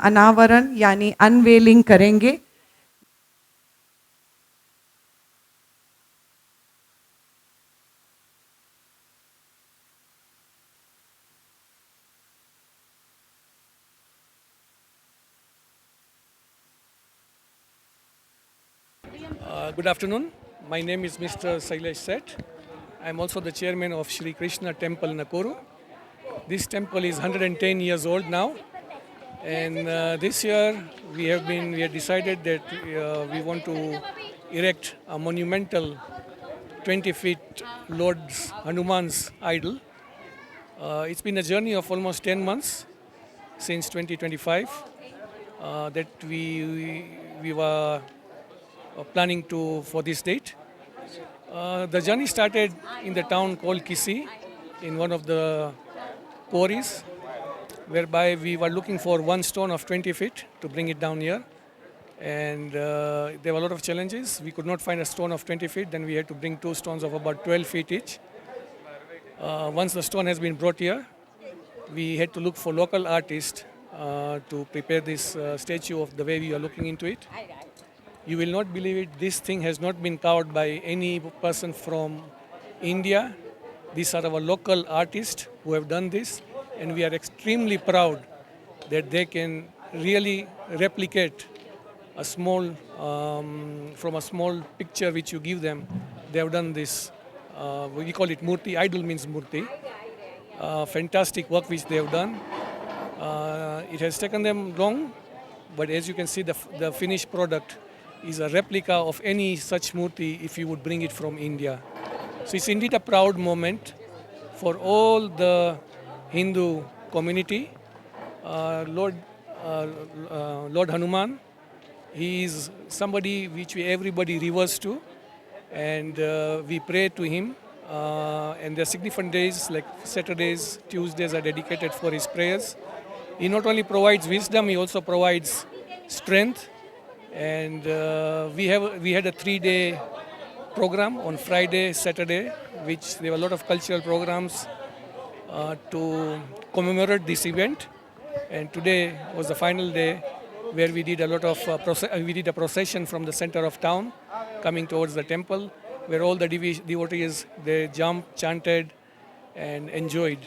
अनावरण यानी अनवेलिंग करेंगे। Good afternoon. My name is Mr. Sailesh Seth. I am also the chairman of Shri Krishna Temple, Nakuru. This temple is 110 years old now, and this year we have decided that we want to erect a monumental 20 feet Lord Hanuman's idol. It's been a journey of almost 10 months since 2025 that we were planning for this date. The journey started in the town called Kisi, in one of the quarries, whereby we were looking for one stone of 20 feet to bring it down here. And there were a lot of challenges. We could not find a stone of 20 feet, then we had to bring two stones of about 12 feet each. Once the stone has been brought here, we had to look for local artists to prepare this statue of the way we are looking into it. You will not believe it, this thing has not been carved by any person from India. These are our local artists who have done this, and we are extremely proud that they can really replicate a small, from a small picture which you give them. They have done this, we call it murti, idol means murti. Fantastic work which they have done. It has taken them long, but as you can see, the finished product is a replica of any such murti if you would bring it from India. So it's indeed a proud moment for all the Hindu community. Lord Hanuman, he is somebody which everybody reverts to, and we pray to him. And there are significant days like Saturdays, Tuesdays are dedicated for his prayers. He not only provides wisdom, he also provides strength. And we had a 3-day program on Friday, Saturday, which there were a lot of cultural programs to commemorate this event. And today was the final day where we did a lot of we did a procession from the center of town coming towards the temple, where all the devotees, they jumped, chanted, and enjoyed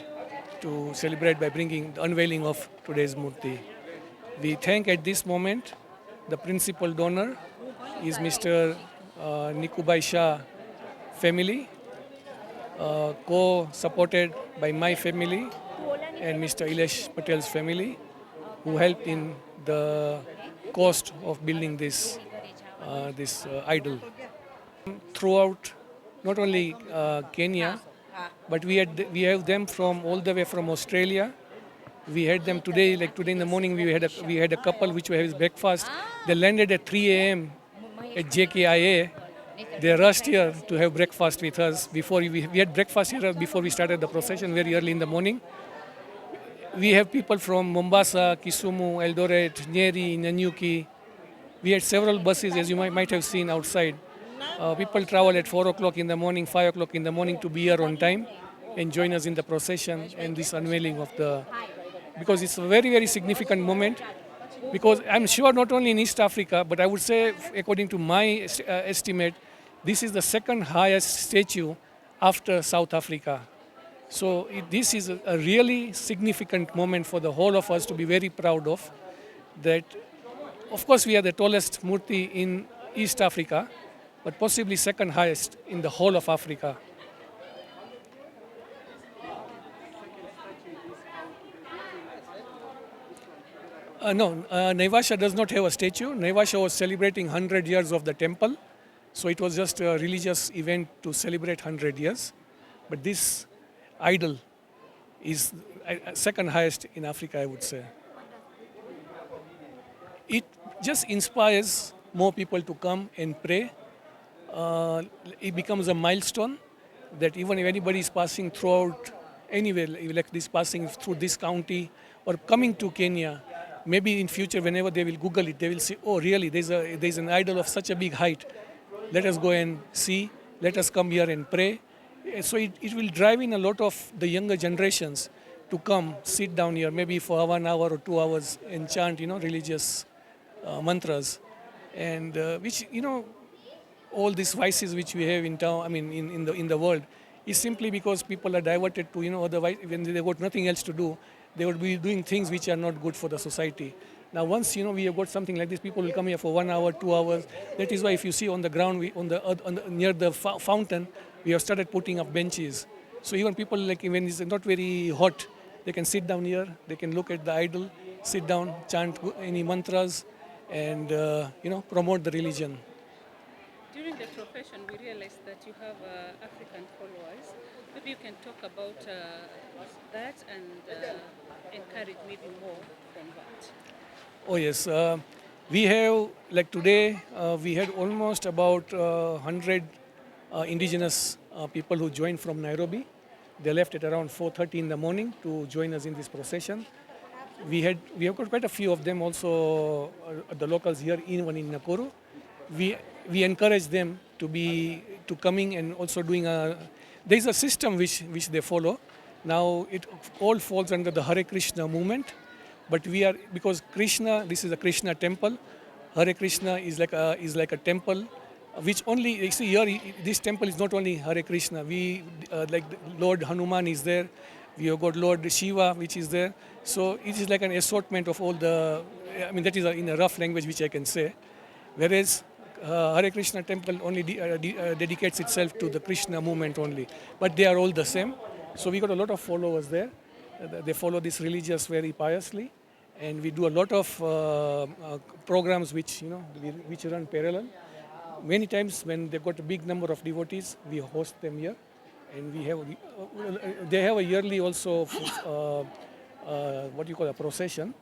to celebrate by bringing the unveiling of today's murti. We thank at this moment the principal donor is Mr. Nikubai Shah family, co-supported by my family and Mr. Ilesh Patel's family, who helped in the cost of building this idol. Throughout not only Kenya, but we have them from all the way from Australia. We had them today, like today in the morning, we had a couple which were having breakfast. They landed at 3 a.m. at JKIA. They rushed here to have breakfast with us. Before we had breakfast here before we started the procession very early in the morning. We have people from Mombasa, Kisumu, Eldoret, Nyeri, Nanyuki. We had several buses, as you might have seen outside. People travel at 4 o'clock in the morning, 5 o'clock in the morning to be here on time and join us in the procession and this unveiling of because it's a very, very significant moment, because I'm sure not only in East Africa, but I would say, according to my estimate, this is the second highest statue after South Africa. So this is a really significant moment for the whole of us to be very proud of. That, of course, we are the tallest murti in East Africa, but possibly second highest in the whole of Africa. No, Naivasha does not have a statue. Naivasha was celebrating 100 years of the temple. So it was just a religious event to celebrate 100 years. But this idol is second highest in Africa, I would say. It just inspires more people to come and pray. It becomes a milestone that even if anybody is passing throughout anywhere, like this, passing through this county or coming to Kenya, maybe in future, whenever they will Google it, they will see, oh, really, there's an idol of such a big height. Let us go and see. Let us come here and pray. So it will drive in a lot of the younger generations to come, sit down here, maybe for 1 hour or 2 hours and chant, religious mantras. And which, all these vices which we have in town, I mean, in the world, is simply because people are diverted to, otherwise, when they got nothing else to do, they would be doing things which are not good for the society. Now, once we have got something like this, people will come here for 1 hour, 2 hours. That is why, if you see on the ground, near the fountain, we have started putting up benches. So even people, like when it's not very hot, they can sit down here. They can look at the idol, sit down, chant any mantras, and promote the religion. During the profession, we realized that you have African followers. Maybe you can talk about that and encourage maybe more from that. Oh yes, we have, like today, we had almost about 100 indigenous people who joined from Nairobi. They left at around 4:30 in the morning to join us in this procession. We have got quite a few of them also, the locals here, even in Nakuru. We encourage them to coming and also doing there is a system which they follow. Now it all falls under the Hare Krishna movement, but because Krishna, this is a Krishna temple. Hare Krishna is like a temple, which only, you see here, this temple is not only Hare Krishna. We like Lord Hanuman is there. We have got Lord Shiva, which is there. So it is like an assortment of all the, that is in a rough language which I can say. Whereas Hare Krishna temple only dedicates itself to the Krishna movement only. But they are all the same. So we got a lot of followers there. They follow this religious very piously. And we do a lot of programs which run parallel. Many times when they've got a big number of devotees, we host them here. And they have a yearly also, a procession,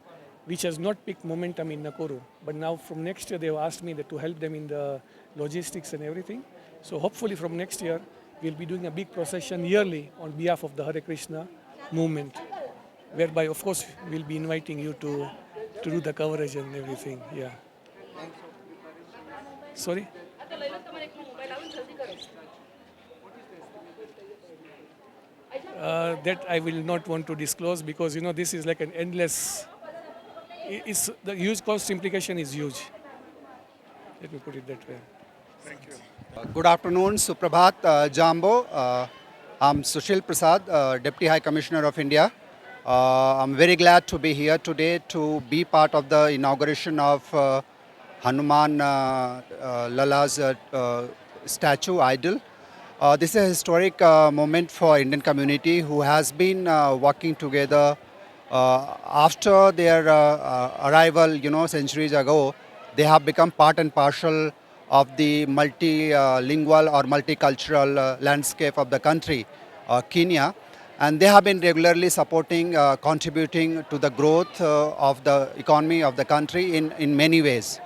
which has not picked momentum in Nakuru. But now from next year, they have asked me to help them in the logistics and everything. So hopefully from next year, we'll be doing a big procession yearly on behalf of the Hare Krishna movement, whereby, of course, we'll be inviting you to do the coverage and everything. Yeah. Sorry? That I will not want to disclose, because this is like an endless. The huge cost implication is huge. Let me put it that way. Thank you. Good afternoon, Suprabhat, Jambo. I'm Sushil Prasad, Deputy High Commissioner of India. I'm very glad to be here today to be part of the inauguration of Hanuman Lala's statue idol. This is a historic moment for Indian community who has been working together after their arrival, centuries ago. They have become part and parcel of the multilingual or multicultural landscape of the country, Kenya. And they have been regularly supporting, contributing to the growth of the economy of the country in many ways.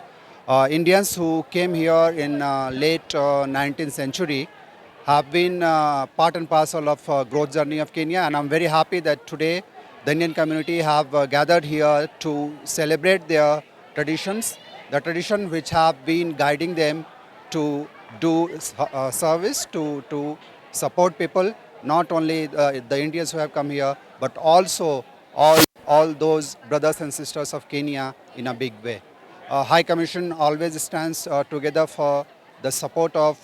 Indians who came here in late 19th century have been part and parcel of growth journey of Kenya, and I'm very happy that today the Indian community have gathered here to celebrate their traditions, the tradition which have been guiding them to do service, to support people, not only the Indians who have come here, but also all those brothers and sisters of Kenya in a big way. High Commission always stands together for the support of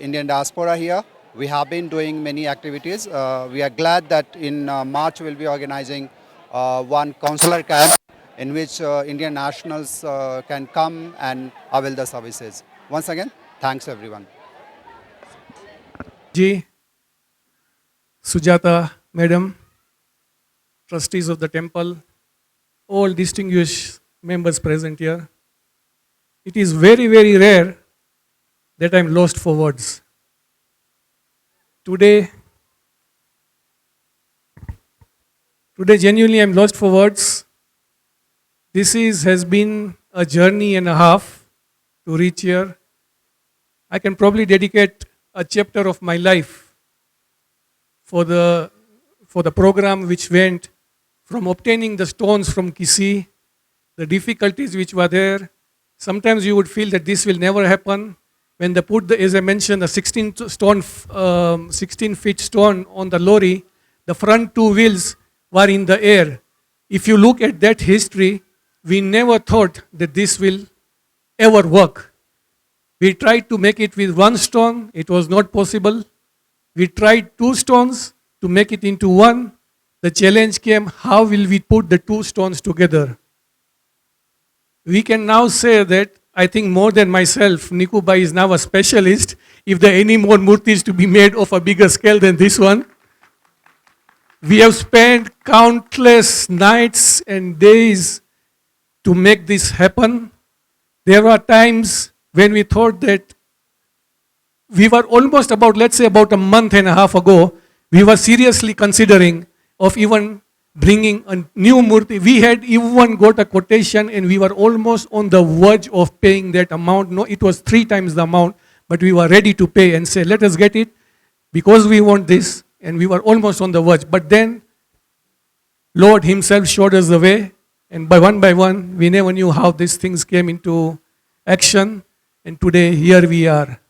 Indian diaspora here. We have been doing many activities. We are glad that in March we will be organizing one consular camp in which Indian nationals can come and avail the services. Once again, thanks everyone. Ji, Sujata, Madam, trustees of the temple, all distinguished members present here. It is very, very rare that I'm lost for words. Today genuinely I'm lost for words. This has been a journey and a half to reach here. I can probably dedicate a chapter of my life for the program which went from obtaining the stones from Kisii, the difficulties which were there. Sometimes you would feel that this will never happen. When they put, as I mentioned, a 16 feet stone on the lorry, the front two wheels were in the air. If you look at that history, we never thought that this will ever work. We tried to make it with one stone, it was not possible. We tried two stones to make it into one. The challenge came, how will we put the two stones together? We can now say that, I think more than myself, Niku Bhai is now a specialist if there are any more murtis to be made of a bigger scale than this one. We have spent countless nights and days to make this happen. There were times when we thought that we were almost about, let's say about a month and a half ago, we were seriously considering of even bringing a new murti. We had even got a quotation and we were almost on the verge of paying that amount. No, it was 3 times the amount, but we were ready to pay and say, let us get it because we want this, and we were almost on the verge. But then Lord himself showed us the way, and by one, we never knew how these things came into action, and today here we are.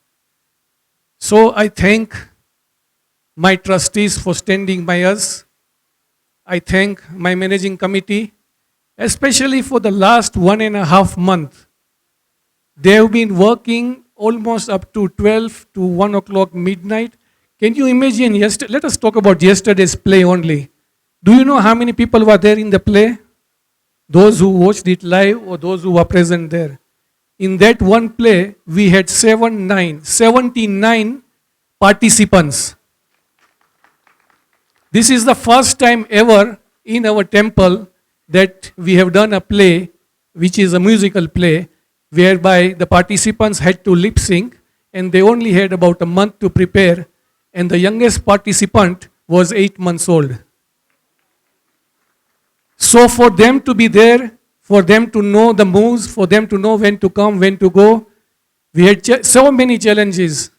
So I thank my trustees for standing by us. I thank my managing committee, especially for the last 1.5 months. They have been working almost up to 12 to 1 o'clock midnight. Can you imagine yesterday? Let us talk about yesterday's play only. Do you know how many people were there in the play? Those who watched it live or those who were present there. In that one play, we had 79 participants. This is the first time ever in our temple that we have done a play, which is a musical play, whereby the participants had to lip sync and they only had about a month to prepare, and the youngest participant was 8 months old. So for them to be there, for them to know the moves, for them to know when to come, when to go, we had so many challenges,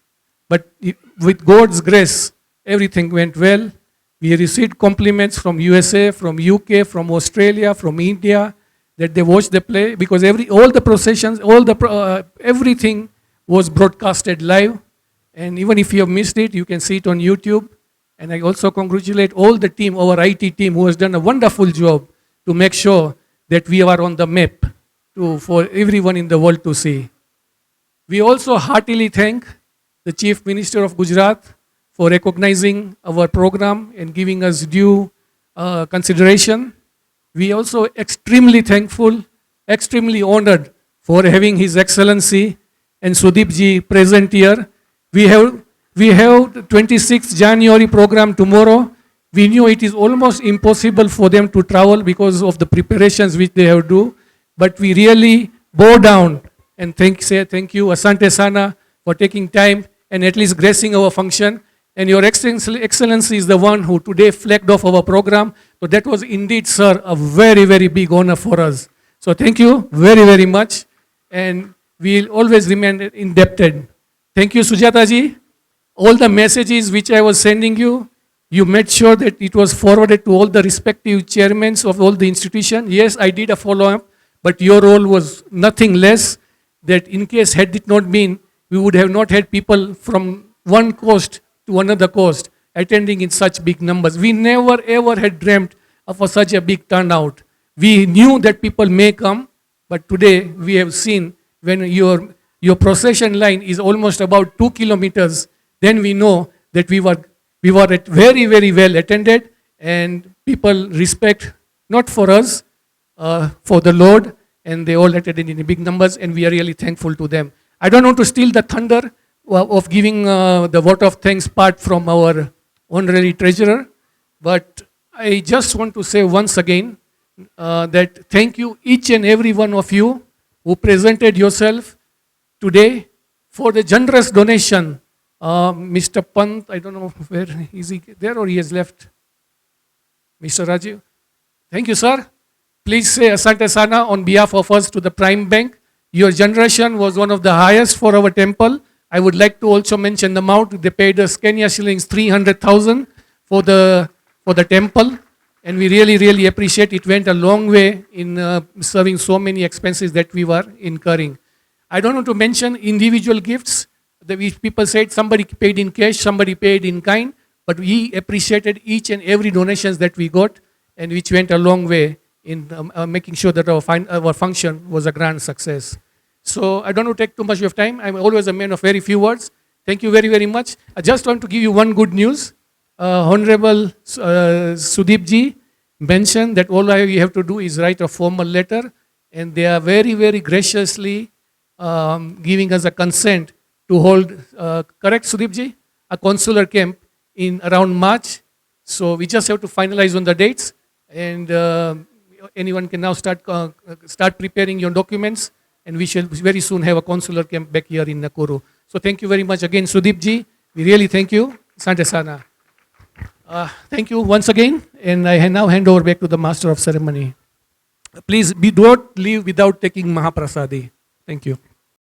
but with God's grace, everything went well. We received compliments from USA, from UK, from Australia, from India, that they watched the play, because all the processions, everything was broadcasted live. And even if you have missed it, you can see it on YouTube. And I also congratulate all the team, our IT team, who has done a wonderful job to make sure that we are on the map for everyone in the world to see. We also heartily thank the Chief Minister of Gujarat for recognizing our program and giving us due consideration. We also extremely thankful, extremely honored for having His Excellency and Sudeep ji present here. We have the 26th January program tomorrow. We knew it is almost impossible for them to travel because of the preparations which they have to do. But we really bow down and say thank you, Asante Sana, for taking time and at least gracing our function. And Your Excellency is the one who today flagged off our program. So that was indeed, sir, a very, very big honor for us. So thank you very, very much. And we'll always remain indebted. Thank you, Sujata ji. All the messages which I was sending you, you made sure that it was forwarded to all the respective chairmen of all the institutions. Yes, I did a follow-up, but your role was nothing less, that in case had it not been, we would have not had people from one coast to another coast attending in such big numbers. We never ever had dreamt of such a big turnout. We knew that people may come, but today we have seen when your procession line is almost about 2 kilometers, then we know that we were very, very well attended, and people respect not for us, for the Lord, and they all attended in big numbers, and we are really thankful to them. I don't want to steal the thunder of giving the vote of thanks part from our honorary treasurer, but I just want to say once again that thank you each and every one of you who presented yourself today for the generous donation. Mr. Pant, I don't know where is he there or he has left. Mr. Rajiv, thank you, sir. Please say Asante Sana on behalf of us to the Prime Bank. Your generation was one of the highest for our temple. I would like to also mention the amount. They paid us Kenya shillings 300,000 for the temple, and we really, really appreciate it. Went a long way in serving so many expenses that we were incurring. I don't want to mention individual gifts. People said somebody paid in cash, somebody paid in kind, but we appreciated each and every donations that we got, and which went a long way in making sure that our function was a grand success. So I don't want to take too much of your time. I'm always a man of very few words. Thank you very, very much. I just want to give you one good news. Honorable Sudeep ji mentioned that all you have to do is write a formal letter, and they are very, very graciously giving us a consent to hold, correct Sudeep ji? A consular camp in around March. So we just have to finalize on the dates, and anyone can now start preparing your documents, and we shall very soon have a consular camp back here in Nakuru. So thank you very much again, Sudeep ji. We really thank you. Sante sana. Thank you once again, and I now hand over back to the Master of Ceremony. Please do not leave without taking Mahaprasadi. Thank you.